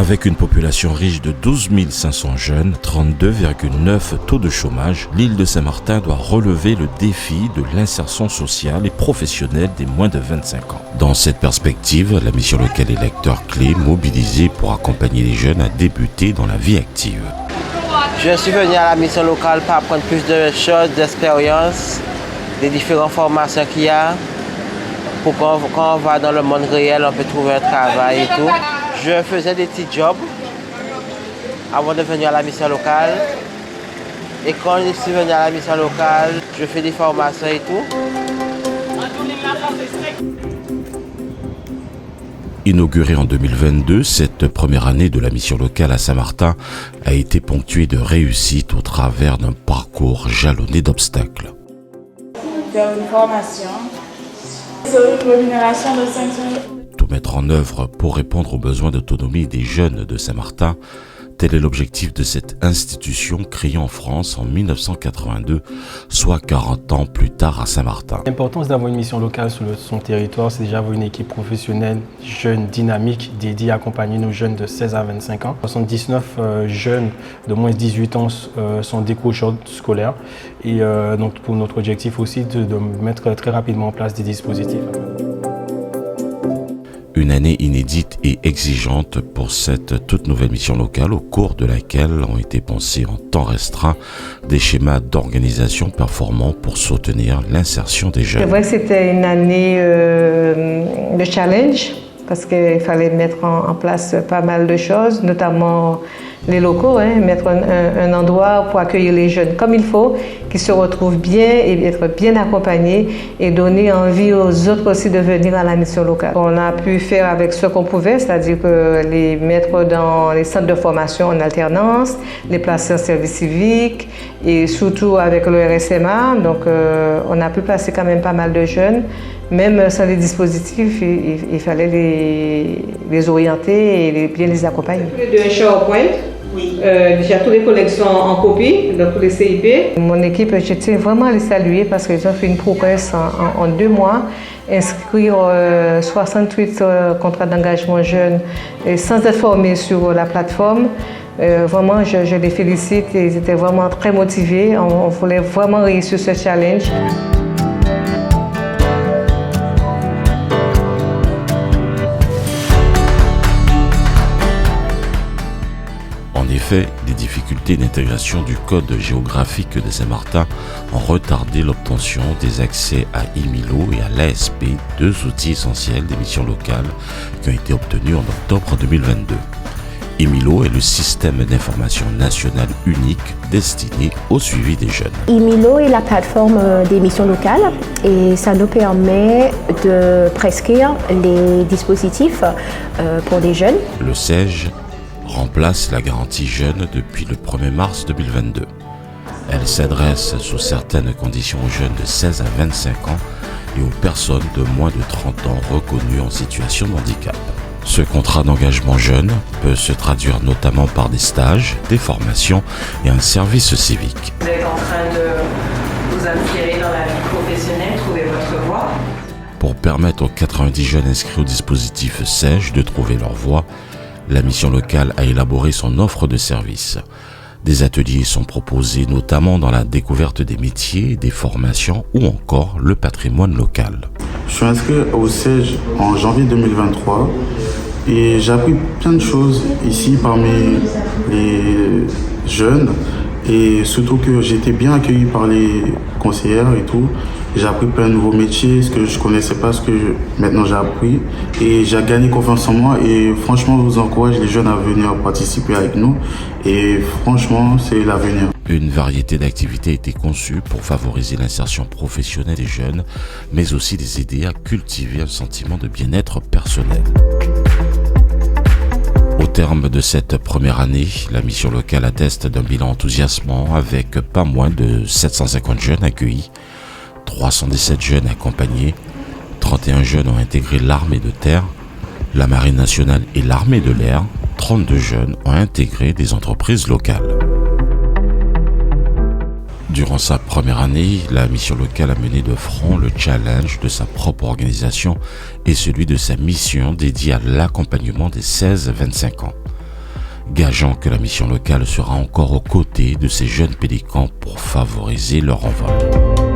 Avec une population riche de 12 500 jeunes, 32,9 taux de chômage, l'île de Saint-Martin doit relever le défi de l'insertion sociale et professionnelle des moins de 25 ans. Dans cette perspective, la mission locale est l'acteur clé mobilisé pour accompagner les jeunes à débuter dans la vie active. Je suis venu à la mission locale pour apprendre plus de choses, d'expériences, des différentes formations qu'il y a, pour quand on va dans le monde réel, on peut trouver un travail et tout. Je faisais des petits jobs avant de venir à la mission locale. Et quand je suis venu à la mission locale, je fais des formations et tout. Inaugurée en 2022, cette première année de la mission locale à Saint-Martin a été ponctuée de réussite au travers d'un parcours jalonné d'obstacles. Faire une formation sur une rémunération de 500 €. Tout mettre en œuvre pour répondre aux besoins d'autonomie des jeunes de Saint-Martin, tel est l'objectif de cette institution créée en France en 1982, soit 40 ans plus tard à Saint-Martin. L'importance d'avoir une mission locale sur son territoire, c'est déjà avoir une équipe professionnelle, jeune, dynamique, dédiée à accompagner nos jeunes de 16 à 25 ans. 79 jeunes de moins de 18 ans sont décrocheurs scolaires. Et donc pour notre objectif aussi de mettre très rapidement en place des dispositifs. Une année inédite et exigeante pour cette toute nouvelle mission locale au cours de laquelle ont été pensés en temps restreint des schémas d'organisation performants pour soutenir l'insertion des jeunes. C'est vrai que c'était une année de challenge parce qu'il fallait mettre en place pas mal de choses, notamment les locaux, mettre un endroit pour accueillir les jeunes comme il faut, qu'ils se retrouvent bien et être bien accompagnés et donner envie aux autres aussi de venir à la mission locale. On a pu faire avec ce qu'on pouvait, c'est-à-dire que les mettre dans les centres de formation en alternance, les placer en service civique et surtout avec le RSMA. Donc on a pu placer quand même pas mal de jeunes. Même sans les dispositifs, il fallait les orienter et bien les accompagner. De SharePoint. Oui. Déjà, toutes les collègues sont en copie, dans tous les CIP. Mon équipe, je tiens vraiment à les saluer parce qu'ils ont fait une progresse en 2 mois. Inscrire 68 contrats d'engagement jeunes et sans être formés sur la plateforme. Vraiment, je les félicite. Ils étaient vraiment très motivés. On voulait vraiment réussir ce challenge. En effet, les difficultés d'intégration du code géographique de Saint-Martin ont retardé l'obtention des accès à Emilo et à l'ASP, 2 outils essentiels des missions locales qui ont été obtenus en octobre 2022. Emilo est le système d'information national unique destiné au suivi des jeunes. Emilo est la plateforme des missions locales et ça nous permet de prescrire les dispositifs pour les jeunes. Le SEJ remplace la garantie jeune depuis le 1er mars 2022. Elle s'adresse sous certaines conditions aux jeunes de 16 à 25 ans et aux personnes de moins de 30 ans reconnues en situation de handicap. Ce contrat d'engagement jeune peut se traduire notamment par des stages, des formations et un service civique. Vous êtes en train de vous insérer dans la vie professionnelle, trouver votre voie. Pour permettre aux 90 jeunes inscrits au dispositif SEJ de trouver leur voie, la mission locale a élaboré son offre de services. Des ateliers sont proposés notamment dans la découverte des métiers, des formations ou encore le patrimoine local. Je suis inscrit au SEJ en janvier 2023 et j'ai appris plein de choses ici parmi les jeunes et surtout que j'ai été bien accueilli par les conseillères et tout. J'ai appris plein de nouveaux métiers, ce que je connaissais pas, maintenant j'ai appris et j'ai gagné confiance en moi et franchement je vous encourage les jeunes à venir participer avec nous et franchement c'est l'avenir. Une variété d'activités a été conçue pour favoriser l'insertion professionnelle des jeunes, mais aussi les aider à cultiver un sentiment de bien-être personnel. Au terme de cette première année, la mission locale atteste d'un bilan enthousiasmant avec pas moins de 750 jeunes accueillis, 317 jeunes accompagnés, 31 jeunes ont intégré l'armée de terre, la marine nationale et l'armée de l'air, 32 jeunes ont intégré des entreprises locales. Durant sa première année, la mission locale a mené de front le challenge de sa propre organisation et celui de sa mission dédiée à l'accompagnement des 16-25 ans. gageant que la mission locale sera encore aux côtés de ces jeunes pélicans pour favoriser leur envol.